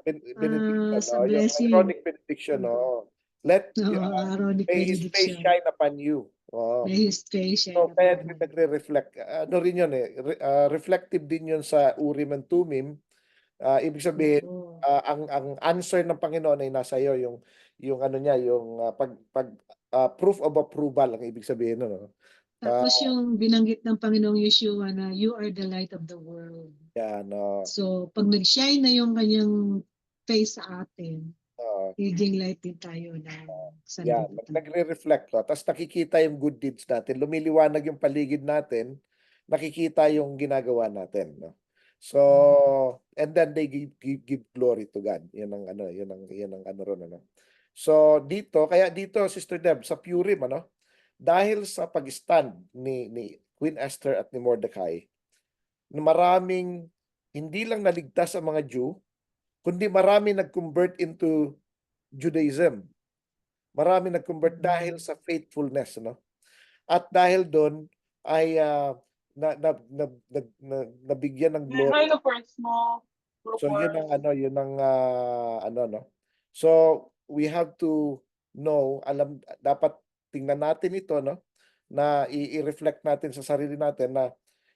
Benediction, sa no? Yung blessing. ironic benediction, no? Let, Oo, Aaronic may His face benediction. shine upon you. Oh. May His face shine So, kaya upon him. nagre-reflect. Ano rin yun eh. Reflective din yun sa Urim and Tumim. Ibig sabihin, Oo. ang answer ng Panginoon ay nasa iyo, yung ano niya, yung proof of approval ang ibig sabihin no. Tapos yung binanggit ng Panginoong Yeshua na you are the light of the world. Yan, So, pag nag-shine na yung kanyang face sa atin, magiging light din tayo ng yan, sanlibutan. nagre-reflect no. Tapos nakikita yung good deeds natin, lumiliwanag yung paligid natin, nakikita yung ginagawa natin, no. So, and then they give glory to God. Yun ang ano, yun ang ano ron, ano. So, kaya dito, Sister Deb, sa Purim, ano, dahil sa pag-stand ni Queen Esther at ni Mordecai, na maraming hindi lang naligtas ang mga Jew, kundi marami nag-convert into Judaism. Marami nag-convert dahil sa faithfulness, no? At dahil doon ay nabigyan ng glory. So yun ang ano, yun ang ano, no. So we have to know, dapat tingnan natin ito, no, na i-reflect natin sa sarili natin na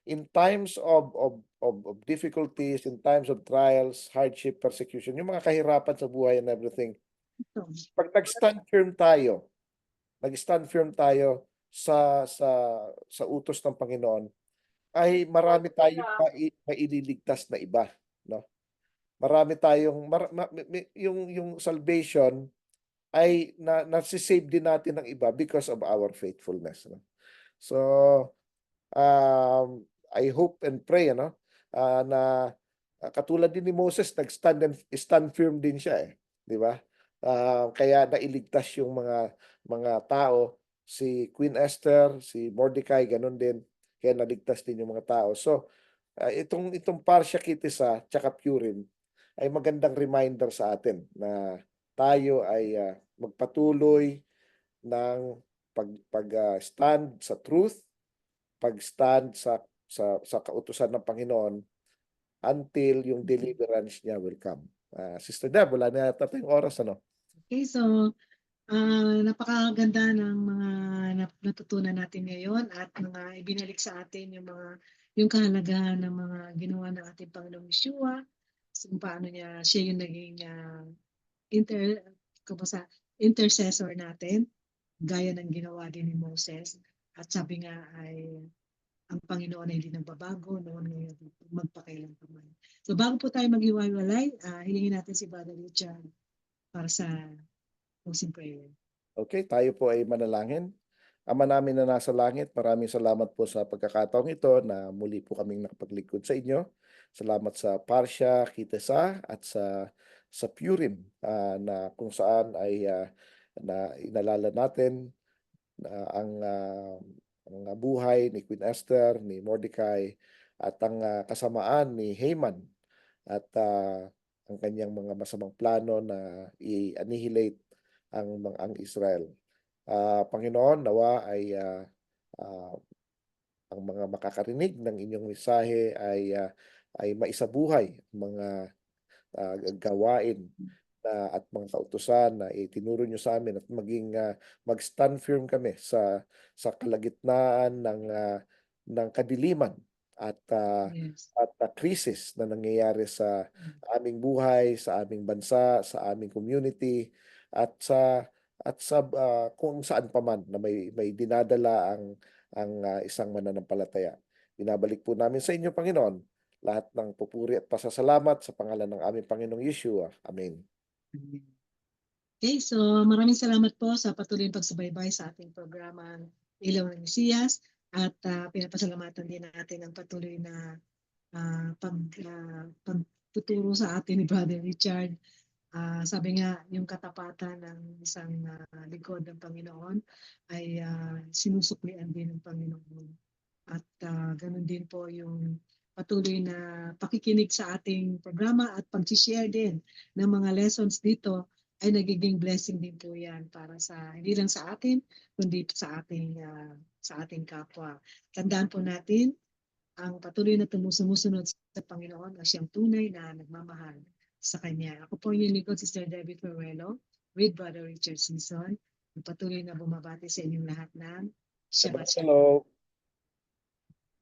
in times of difficulties, in times of trials, hardship, persecution, yung mga kahirapan sa buhay and everything, pag nag-stand firm tayo sa utos ng Panginoon, ay marami tayong maililigtas na iba, no? Marami tayong yung salvation ay nasi-save din natin ng iba because of our faithfulness, no? So, I hope and pray ano, na katulad din ni Moses stand firm din siya, eh, 'di ba? Kaya nailigtas yung mga tao, si Queen Esther, si Mordecai gano'n din, kaya naligtas din yung mga tao. So, itong Parsha Kitisa tsaka Purim ay magandang reminder sa atin na tayo ay, magpatuloy ng stand sa truth, pag-stand sa kautusan ng Panginoon until yung deliverance niya will come. Sister Deb, wala na yata tayong oras ano? Okay, so napakaganda ng mga natutunan natin ngayon at mga ibinalik sa atin yung kahalagahan ng mga ginawa ng ating Panginoong Yeshua, kung paano siya yung naging inter kumbaga, intercessor natin, gaya ng ginawa din ni Moses. At sabi nga ay ang Panginoon ay hindi nagbabago noon, ngayon, magpakailan pa man. So bago po tayo maghiwalay, hilingin natin si Brother Richard para sa closing prayer. Okay, tayo po ay manalangin. Ama namin na nasa langit, maraming salamat po sa pagkakataong ito na muli po kaming nakapaglingkod sa inyo. Salamat sa Parsha, Kitesa at sa Purim, na kung saan ay na inalala natin na ang buhay ni Queen Esther, ni Mordecai at ang kasamaan ni Haman at ang kanyang mga masamang plano na i-annihilate ang Israel. Panginoon, nawa ay ah, ang mga makakarinig ng inyong mensahe ay maisabuhay ang mga gawain at mga kautusan na itinuro niyo sa amin at maging mag-stand firm kami sa kalagitnaan ng kadiliman at Yes. krisis na nangyayari sa aming buhay, sa aming bansa, sa aming community at sa kung saan pa man na may dinadala ang isang mananampalataya. Binabalik po namin sa inyo, Panginoon, lahat ng papuri at pasasalamat sa pangalan ng aming Panginoong Yeshua. Amen. Okay, so maraming salamat po sa patuloy na pagsubaybay sa ating programa Ilaw ng Mesiyas at pinapasalamatan din natin ang patuloy na pagtuturo sa atin ni Brother Richard. Sabi nga, yung katapatan ng isang lingkod ng Panginoon ay sinusuklian din ng Panginoon. At ganun din po yung patuloy na pakikinig sa ating programa at pag-share din ng mga lessons dito ay nagiging blessing din po yan para hindi lang sa atin, kundi sa ating kapwa. Tandaan po natin, ang patuloy na sumusunod sa Panginoon ay siyang tunay na nagmamahal sa Kanya. Ako po yung lingkod, Sister Debbie Ferrello, with Brother Richard Simpson. Patuloy na bumabati sa inyong lahat ng Shabbat Shalom. Hello.